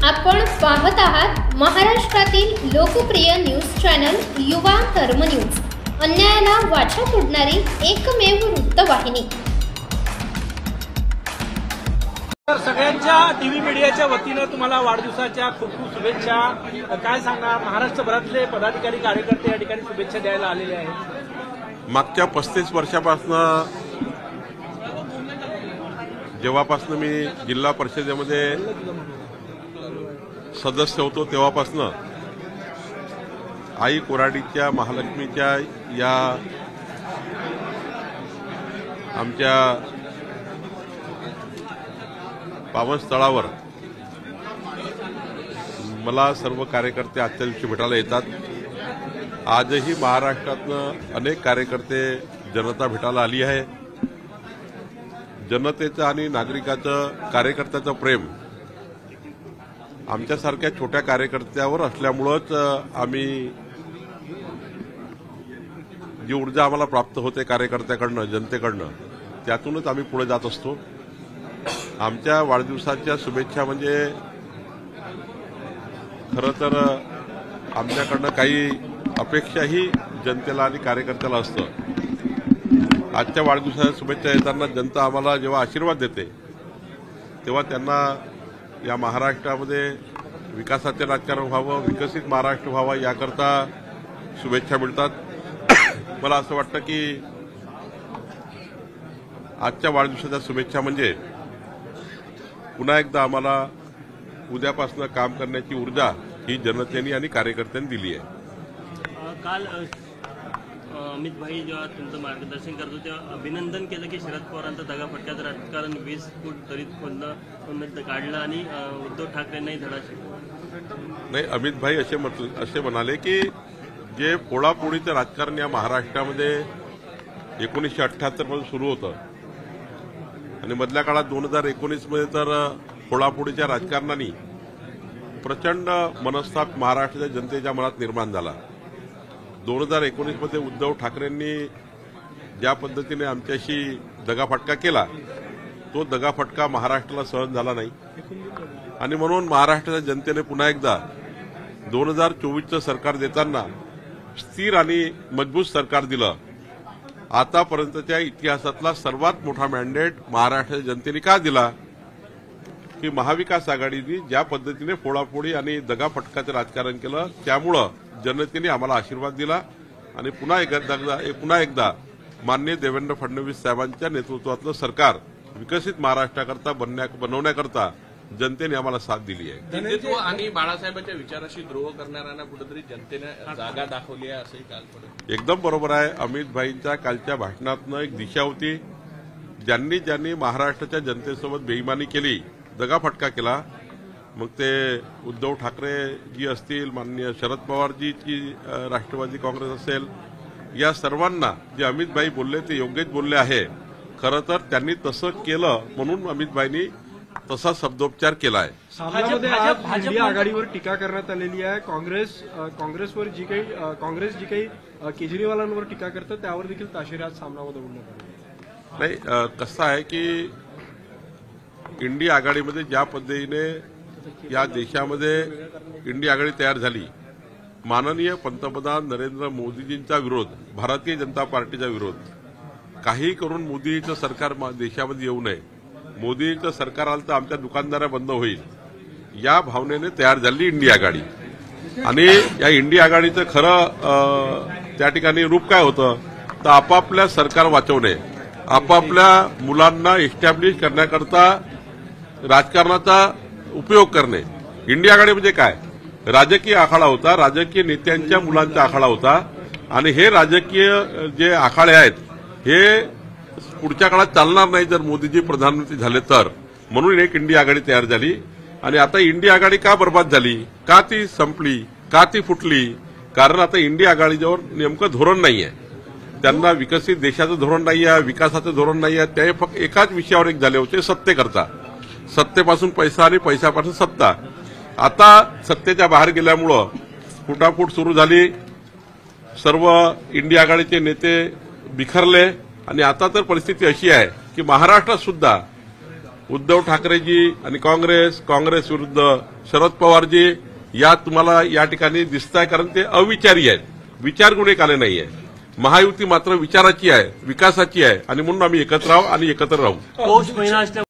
आपण पाहत आहात महाराष्ट्रातील लोकप्रिय न्यूज चॅनल युवा धर्म न्यूज, अन्यायाला वाचा फोडणारी एकमेव वृत्तवाहिनी। तर सगळ्यांच्या टीव्ही मीडियाच्या वतीने तुम्हाला वाढदिवसाच्या खूप खूप शुभेच्छा। काय सांगणार, महाराष्ट्रभरातले पदाधिकारी कार्यकर्ते या ठिकाणी शुभेच्छा द्यायला आलेले आहेत। मागच्या 35 वर्षापासून जेव्हापासून मी जिल्हा परिषदेमध्ये सदस्य होतो तेव्हापासून आई कोराडीच्या महालक्ष्मीच्या या आमच्या पावनस्थळावर मला सर्व कार्यकर्ते आजच्या दिवशी भेटायला येतात। आजही महाराष्ट्रातनं अनेक कार्यकर्ते जनता भेटायला आली आहे। जनतेचं आणि नागरिकाचं कार्यकर्त्याचं प्रेम आमच्यासारख्या छोट्या कार्यकर्त्यावर असल्यामुळेच आम्ही जी ऊर्जा आम्हाला प्राप्त होते कार्यकर्त्याकडनं, जनतेकडनं, त्यातूनच आम्ही पुढे जात असतो। आमच्या वाढदिवसाच्या शुभेच्छा म्हणजे खरं तर आमच्याकडनं काही अपेक्षाही जनतेला आणि कार्यकर्त्याला असतं। आजच्या वाढदिवसाच्या शुभेच्छा येताना जनता आम्हाला जेव्हा आशीर्वाद देते तेव्हा त्यांना या महाराष्ट्रामध्ये विकासाचे राजकारण व्हावं, विकसित महाराष्ट्र व्हावा याकरता शुभेच्छा मिळतात। मला असं वाटतं की आजच्या वाढदिवसाच्या शुभेच्छा म्हणजे पुन्हा एकदा आम्हाला उद्यापासून काम करण्याची ऊर्जा ही जनतेने आणि कार्यकर्त्यांनी दिली आहे। काल अमित भाई जेव्हा तुमचं मार्गदर्शन करतो तेव्हा अभिनंदन केलं की शरद पवारांचं दगाफटक्याचं राजकारण 20 फूट दरीत खोदलं काढलं आणि उद्धव ठाकरेंनाही धडा शिकवला। नाही, अमित भाई असे म्हणाले की जे फोडाफोडीचं राजकारण या महाराष्ट्रामध्ये 1978 पासून सुरू होतं आणि मधल्या काळात 2019 मध्ये तर फोडाफोडीच्या राजकारणाने प्रचंड मनस्ताप महाराष्ट्राच्या जनतेच्या मनात निर्माण झाला। 2019 मध्ये उद्धव ठाकरेंनी ज्या पद्धतीने आमच्याशी दगाफटका केला तो दगाफटका महाराष्ट्राला सहन झाला नाही आणि म्हणून महाराष्ट्राच्या जनतेने पुन्हा एकदा 2024चं सरकार देताना स्थिर आणि मजबूत सरकार दिलं। आतापर्यंतच्या इतिहासातला सर्वात मोठा मॅन्डेट महाराष्ट्राच्या जनतेने का दिला की महाविकास आघाडीने ज्या पद्धतीने फोडाफोडी आणि दगाफटकाचं राजकारण केलं त्यामुळं जनतेने आम्हाला आशीर्वाद दिला आणि पुन्हा एकदा माननीय देवेंद्र फडणवीस साहेबांच्या नेतृत्वातलं सरकार विकसित महाराष्ट्राकरता बनवण्याकरता जनतेने आम्हाला साथ दिली आहे। हिंदुत्व आणि बाळासाहेबांच्या विचाराशी द्रोह करणाऱ्यांना कुठेतरी जनतेने जागा दाखवली आहे असंही काल एकदम बरोबर आहे। अमित भाईंच्या कालच्या भाषणातनं एक दिशा होती। ज्यांनी महाराष्ट्राच्या जनतेसोबत बेईमानी केली, दगाफटका केला, मग ते उद्धव ठाकरे जी असतील, माननीय शरद पवारजी की राष्ट्रवादी काँग्रेस असेल, या सर्वांना जे अमित भाई बोलले ते योग्यच बोलले आहे। खरं तर त्यांनी तसं केलं म्हणून अमित भाईंनी तसा शब्दोपचार केलाय। सामन्यामध्ये आज इंडिया आघाडीवर टीका करण्यात आलेली आहे। काँग्रेस जी काही केजरीवालांवर टीका करतात त्यावर देखील ताशेरे आज सामनामध्ये उडण्यात आले। नाही, कसं आहे की इंडिया आघाडीमध्ये ज्या पद्धतीने या देशामध्ये इंडिया आघाडी तयार झाली, माननीय पंतप्रधान नरेंद्र मोदीजींचा विरोध, भारतीय जनता पार्टीचा विरोध, काही करून मोदीचं सरकार देशामध्ये येऊ नये, मोदीचं सरकार आलं तर आमच्या दुकानदाऱ्या बंद होईल, या भावनेने तयार झाली इंडिया आघाडी। आणि या इंडिया आघाडीचं खरं त्या ठिकाणी रूप काय होतं तर आपापल्या सरकार वाचवणे, आपापल्या मुलांना इस्टॅब्लिश करण्याकरता राजकारणाचा उपयोग करणे। इंडिया आघाडी म्हणजे काय, राजकीय आखाडा होता, राजकीय नेत्यांच्या मुलांचा आखाडा होता आणि हे राजकीय जे आखाडे आहेत हे पुढच्या काळात चालणार नाही जर मोदीजी प्रधानमंत्री झाले तर, म्हणून एक इंडिया आघाडी तयार झाली। आणि आता इंडिया आघाडी का बर्बाद झाली, का ती संपली, का ती फुटली, कारण आता इंडिया आघाडीजवळ नेमकं धोरण नाहीये। त्यांना विकसित देशाचं धोरण नाहीये, विकासाचं धोरण नाहीये, ते फक्त एकाच विषयावर एक झाले होते, सत्तेकरता। सत्तेपासून पैसा आणि पैशापासून सत्ता। आता सत्तेच्या बाहेर गेल्यामुळं फुटाफूट सुरू झाली, सर्व इंडिया आघाडीचे नेते बिखरले आणि आता तर परिस्थिती अशी आहे की महाराष्ट्रात सुद्धा उद्धव ठाकरेजी आणि काँग्रेस विरुद्ध शरद पवारजी या तुम्हाला या ठिकाणी दिसताय, कारण ते अविचारी आहेत, विचार गुण एक आले नाहीये. महायुती मात्र विचाराची आहे, विकासाची आहे आणि म्हणून आम्ही एकत्र आहोत आणि एकत्र राहू. पौष महिना असल्या